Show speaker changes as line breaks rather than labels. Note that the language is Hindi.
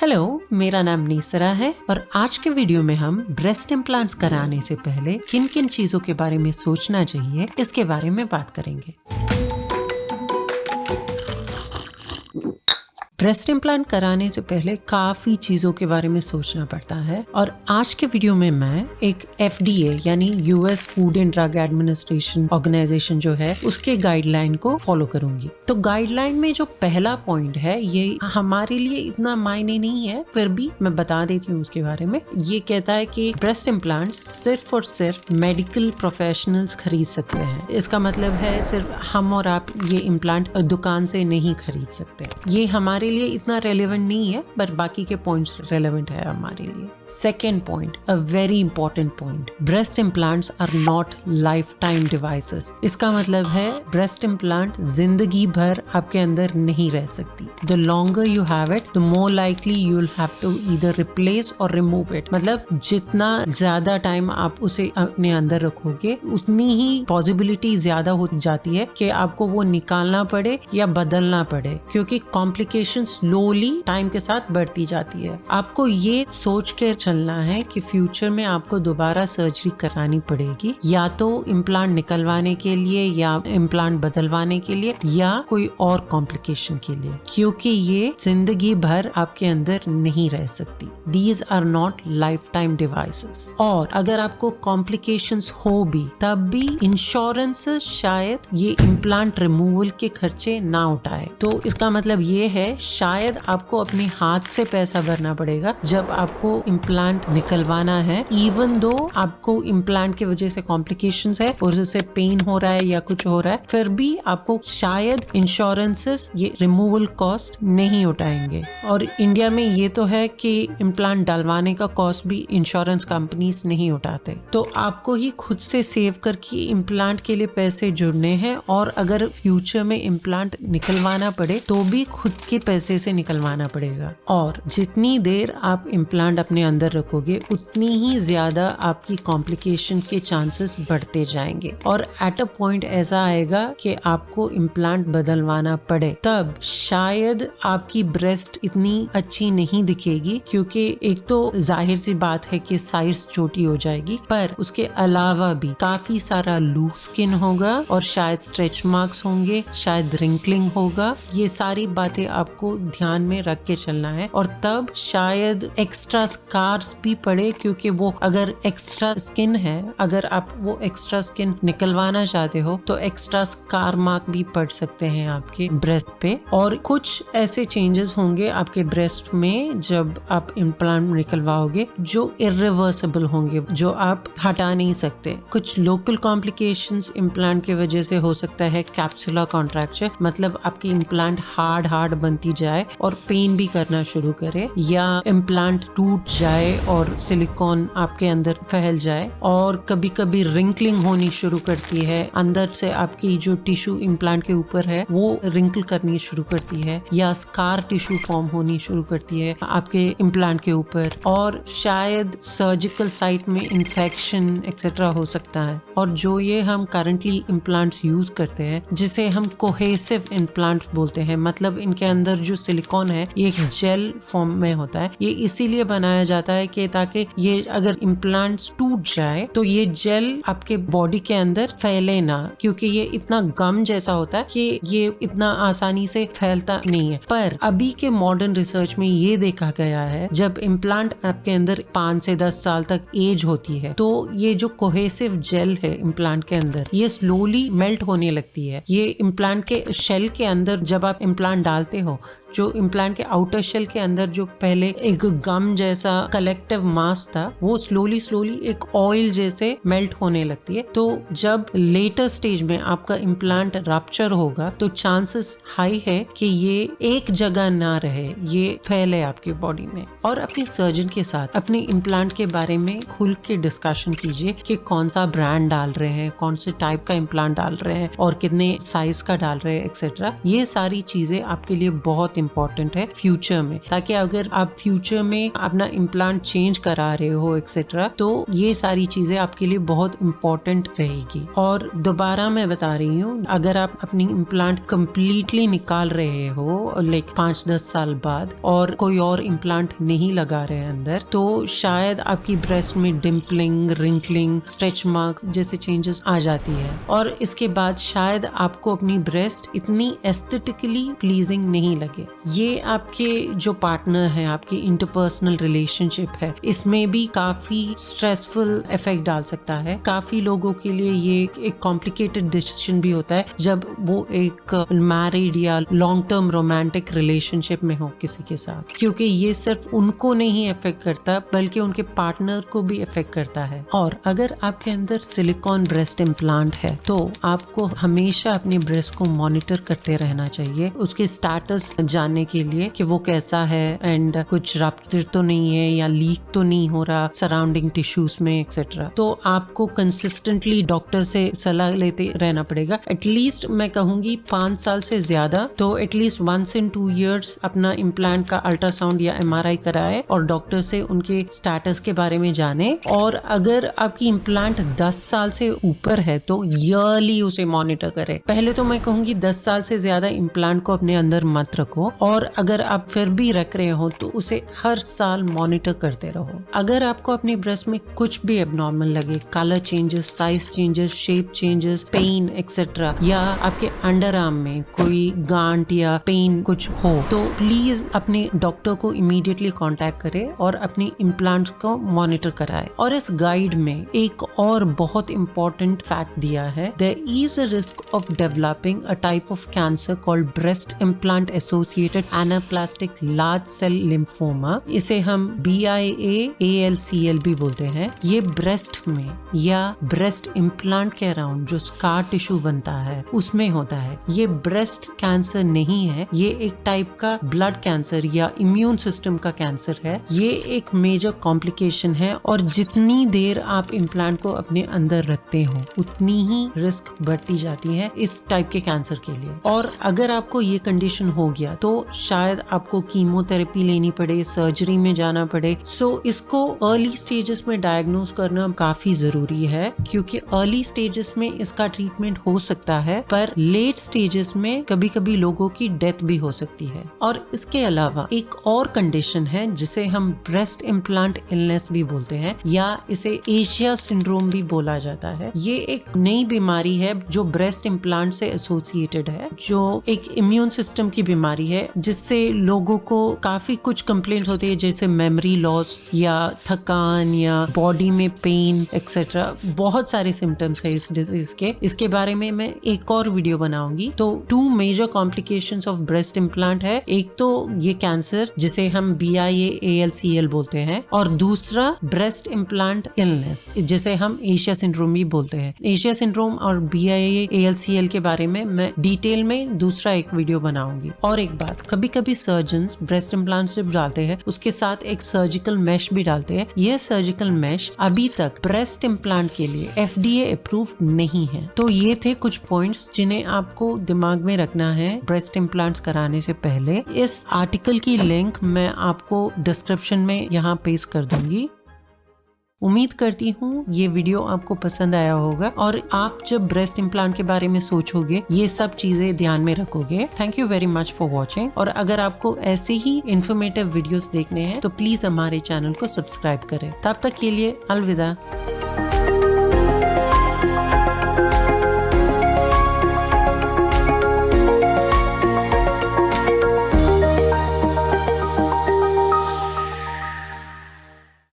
हेलो, मेरा नाम नीसरा है और आज के वीडियो में हम ब्रेस्ट इम्प्लांट्स कराने से पहले किन किन चीजों के बारे में सोचना चाहिए इसके बारे में बात करेंगे। ब्रेस्ट इम्प्लांट कराने से पहले काफी चीजों के बारे में सोचना पड़ता है और आज के वीडियो में मैं एक FDA यानी US food and drug administration organisation जो है उसके गाइडलाइन को फॉलो करूंगी। तो गाइडलाइन में जो पहला पॉइंट है ये हमारे लिए इतना मायने नहीं है, फिर भी मैं बता देती हूँ उसके बारे में। ये कहता है कि ब्रेस्ट इम्प्लांट सिर्फ और सिर्फ मेडिकल प्रोफेशनल्स खरीद सकते हैं। इसका मतलब है सिर्फ हम और आप ये इम्प्लांट दुकान से नहीं खरीद सकते। ये हमारे लिए इतना रेलेवेंट नहीं है, पर बाकी के पॉइंट्स रेलेवेंट है हमारे लिए। Second point, a very important point, breast implants are not life time devices. इसका मतलब है ब्रेस्ट इम्प्लांट जिंदगी भर आपके अंदर नहीं रह सकती। The longer you have it the more likely you will have to either replace or remove it. मतलब जितना ज्यादा टाइम आप उसे अपने अंदर रखोगे उतनी ही पॉसिबिलिटी ज्यादा हो जाती है कि आपको वो निकालना पड़े या बदलना पड़े, क्योंकि कॉम्प्लिकेशन स्लोली टाइम के साथ बढ़ती जाती है। आपको ये सोच के चलना है कि फ्यूचर में आपको दोबारा सर्जरी करानी पड़ेगी, या तो इम्प्लांट निकलवाने के लिए या इम्प्लांट बदलवाने के लिए या कोई और कॉम्प्लिकेशन के लिए, क्योंकि ये जिंदगी भर आपके अंदर नहीं रह सकती। These are not lifetime devices। और अगर आपको कॉम्प्लिकेशंस हो भी तब भी इंश्योरेंसेस शायद ये इम्प्लांट रिमूवल के खर्चे ना उठाए। तो इसका मतलब ये है शायद आपको अपने हाथ से पैसा भरना पड़ेगा जब आपको इम्प्लांट निकलवाना है, इवन दो आपको इम्प्लांट की वजह से कॉम्प्लिकेशंस है और उससे पेन हो रहा है या कुछ हो रहा है, फिर भी आपको शायद इंश्योरेंसेस ये रिमूवल कॉस्ट नहीं उठाएंगे। और इंडिया में ये तो है कि इम्प्लांट डलवाने का कॉस्ट भी इंश्योरेंस कंपनीज नहीं उठाते। तो आपको ही खुद से सेव करके इम्प्लांट के लिए पैसे जुड़ने हैं, और अगर फ्यूचर में इम्प्लांट निकलवाना पड़े तो भी खुद के पैसे से निकलवाना पड़ेगा। और जितनी देर आप इम्प्लांट अपने अंदर रखोगे उतनी ही ज्यादा आपकी कॉम्प्लिकेशन के चांसेस बढ़ते जाएंगे, और एट अ पॉइंट ऐसा आएगा कि आपको इम्प्लांट बदलवाना पड़े। तब शायद आपकी ब्रेस्ट इतनी अच्छी नहीं दिखेगी, क्योंकि एक तो जाहिर सी बात है कि साइज छोटी हो जाएगी, पर उसके अलावा भी काफी सारा लूज स्किन होगा और शायद स्ट्रेच मार्क्स होंगे, शायद रिंकलिंग होगा। ये सारी बातें आपको ध्यान में रख के चलना है। और तब शायद एक्स्ट्रा स्कार्स भी पड़े, क्योंकि वो अगर एक्स्ट्रा स्किन है, अगर आप वो एक्स्ट्रा स्किन निकलवाना चाहते हो तो एक्स्ट्रा स्कार मार्क भी पड़ सकते हैं आपके ब्रेस्ट पे। और कुछ ऐसे चेंजेस होंगे आपके ब्रेस्ट में जब आप इम्प्लांट निकलवाओगे जो इरिवर्सिबल होंगे, जो आप हटा नहीं सकते। कुछ लोकल कॉम्प्लिकेशंस इम्प्लांट की वजह से हो सकता है कैप्सुलर कॉन्ट्रैक्चर, मतलब आपकी इम्प्लांट हार्ड बनती जाए और पेन भी करना शुरू करे, या इम्प्लांट टूट जाए और सिलिकॉन आपके अंदर फैल जाए। और कभी कभी रिंकलिंग होनी शुरू करती है, अंदर से आपकी जो टिश्यू इम्प्लांट के ऊपर है वो रिंकल करनी शुरू करती है, या स्कार टिश्यू फॉर्म होनी शुरू करती है आपके इम्प्लांट के ऊपर, और शायद सर्जिकल साइट में इन्फेक्शन एक्सेट्रा हो सकता है। और जो ये हम करंटली इम्प्लांट्स यूज करते हैं जिसे हम कोहेसिव इम्प्लांट बोलते हैं, मतलब इनके अंदर जो सिलिकॉन है ये एक जेल फॉर्म में होता है। ये इसीलिए बनाया जाता है कि ताकि ये अगर इम्प्लांट्स टूट जाए तो ये जेल आपके बॉडी के अंदर फैले ना, क्योंकि ये इतना गम जैसा होता है कि ये इतना आसानी से फैलता नहीं है। पर अभी के मॉडर्न रिसर्च में ये देखा गया है जब इम्प्लांट आपके अंदर 5 से 10 साल तक एज होती है तो ये जो कोहेसिव जेल है इम्प्लांट के अंदर ये स्लोली मेल्ट होने लगती है। ये इम्प्लांट के शेल के अंदर जब आप इम्प्लांट डालते हो, जो इम्प्लांट के आउटर शेल के अंदर जो पहले एक गम जैसा कलेक्टिव मास था वो स्लोली एक ऑयल जैसे मेल्ट होने लगती है। तो जब लेटर स्टेज में आपका इम्प्लांट रप्चर होगा तो चांसेस हाई है कि ये एक जगह ना रहे, ये फैले आपके बॉडी में। और अपने सर्जन के साथ अपने इम्प्लांट के बारे में खुल के डिस्कशन कीजिए कि कौन सा ब्रांड डाल रहे हैं, कौन से टाइप का इम्प्लांट डाल रहे हैं और कितने साइज का डाल रहे हैं एक्सेट्रा। ये सारी चीजें आपके लिए बहुत बहुत इंपॉर्टेंट है फ्यूचर में, ताकि अगर आप फ्यूचर में अपना इम्प्लांट चेंज करा रहे हो एक्सेट्रा, तो ये सारी चीजें आपके लिए बहुत इंपॉर्टेंट रहेगी। और दोबारा मैं बता रही हूँ, अगर आप अपनी इम्प्लांट कंप्लीटली निकाल रहे हो लाइक 5-10 साल बाद और कोई और इम्प्लांट नहीं लगा रहे हैं अंदर, तो शायद आपकी ब्रेस्ट में डिम्पलिंग, रिंकलिंग, स्ट्रेच मार्क्स जैसे चेंजेस आ जाती है, और इसके बाद शायद आपको अपनी ब्रेस्ट इतनी एस्थेटिकली प्लीजिंग नहीं लगे। ये आपके जो पार्टनर है, आपकी इंटरपर्सनल रिलेशनशिप है, इसमें भी काफी स्ट्रेसफुल इफेक्ट डाल सकता है। काफी लोगों के लिए ये एक कॉम्प्लिकेटेड डिसीजन भी होता है जब वो एक मैरिड या लॉन्ग टर्म रोमांटिक रिलेशनशिप में हो किसी के साथ, क्योंकि ये सिर्फ उनको नहीं इफेक्ट करता बल्कि उनके पार्टनर को भी इफेक्ट करता है। और अगर आपके अंदर सिलिकॉन ब्रेस्ट इम्प्लांट है तो आपको हमेशा अपने ब्रेस्ट को मॉनिटर करते रहना चाहिए, उसके स्टेटस जानने के लिए कि वो कैसा है एंड कुछ रप्चर तो नहीं है या लीक तो नहीं हो रहा सराउंडिंग टिश्यूज में एक्सेट्रा। तो आपको कंसिस्टेंटली डॉक्टर से सलाह लेते रहना पड़ेगा। एटलीस्ट मैं कहूंगी 5 साल से ज्यादा, तो एटलीस्ट 1 in 2 years अपना इम्प्लांट का अल्ट्रासाउंड या MRI कराए और डॉक्टर से उनके स्टेटस के बारे में जाने। और अगर आपकी इम्प्लांट 10 साल से ऊपर है तो ईयरली उसे मॉनिटर करें। पहले तो मैं कहूंगी 10 साल से ज्यादा इम्प्लांट को अपने अंदर मत रखो, और अगर आप फिर भी रख रहे हो तो उसे हर साल मॉनिटर करते रहो। अगर आपको अपनी ब्रेस्ट में कुछ भी एबनॉर्मल लगे, colour changes, size changes, shape changes, pain etcetera, या आपके अंडर आर्म में कोई गांठ या पेन कुछ हो, तो प्लीज अपने डॉक्टर को इमीडिएटली कांटेक्ट करें और अपनी इम्प्लांट्स को मॉनिटर कराएं। और इस गाइड में एक और बहुत इंपॉर्टेंट फैक्ट दिया है, there is a risk of developing a type of cancer called breast implant associated anaplastic large cell lymphoma. इसे हम BIA-ALCL भी बोलते हैं। ये ब्रेस्ट में या ब्रेस्ट इम्प्लांट के अराउंड जो स्कार टिश्यू बनता है उसमें होता है। ये ब्रेस्ट कैंसर नहीं है, ये एक टाइप का ब्लड कैंसर या इम्यून सिस्टम का कैंसर है। ये एक मेजर कॉम्प्लिकेशन है, और जितनी देर आप इम्प्लांट को अपने अंदर रखते हो उतनी ही रिस्क बढ़ती जाती है इस टाइप के कैंसर के लिए। और अगर आपको ये कंडीशन हो गया तो शायद आपको कीमोथेरेपी लेनी पड़े, सर्जरी में जाना पड़े। सो इसको अर्ली स्टेजेस में डायग्नोज करना काफी जरूरी है, क्योंकि अर्ली स्टेजेस में इसका ट्रीटमेंट हो सकता है, पर लेट स्टेजेस में कभी कभी लोगों की डेथ भी हो सकती है। और इसके अलावा एक और कंडीशन है जिसे हम ब्रेस्ट इम्प्लांट इलनेस भी बोलते हैं, या इसे एशिया सिंड्रोम भी बोला जाता है। ये एक नई बीमारी है जो ब्रेस्ट इम्प्लांट से एसोसिएटेड है, जो एक इम्यून सिस्टम की बीमारी है, जिससे लोगों को काफी कुछ कंप्लेंट्स होती है, जैसे मेमोरी लॉस या थकान या बॉडी में पेन एक्सेट्रा। बहुत सारे सिम्टम्स है इस डिजीज के। इसके बारे में मैं एक और वीडियो बनाऊंगी। तो 2 major complications of breast implant है, एक तो ये कैंसर जिसे हम BIA-ALCL बोलते हैं, और दूसरा ब्रेस्ट इम्प्लांट इलनेस जिसे हम एशिया सिंड्रोम भी बोलते हैं। एशिया सिंड्रोम और BIA-ALCL के बारे में मैं डिटेल में दूसरा एक वीडियो बनाऊंगी। और एक बात, कभी कभी सर्जन्स ब्रेस्ट इम्प्लांट जब डालते हैं उसके साथ एक सर्जिकल मैश भी डालते हैं। यह सर्जिकल मैश अभी तक ब्रेस्ट इम्प्लांट के लिए FDA अप्रूव्ड नहीं है। तो ये थे कुछ पॉइंट्स जिन्हें आपको दिमाग में रखना है ब्रेस्ट इम्प्लांट्स कराने से पहले। इस आर्टिकल की लिंक मैं आपको डिस्क्रिप्शन में यहाँ पेस्ट कर दूंगी। उम्मीद करती हूँ ये वीडियो आपको पसंद आया होगा, और आप जब ब्रेस्ट इम्प्लांट के बारे में सोचोगे ये सब चीजें ध्यान में रखोगे। Thank you very much for watching. और अगर आपको ऐसे ही इंफॉर्मेटिव वीडियोस देखने हैं तो प्लीज हमारे चैनल को सब्सक्राइब करें। तब तक के लिए अलविदा।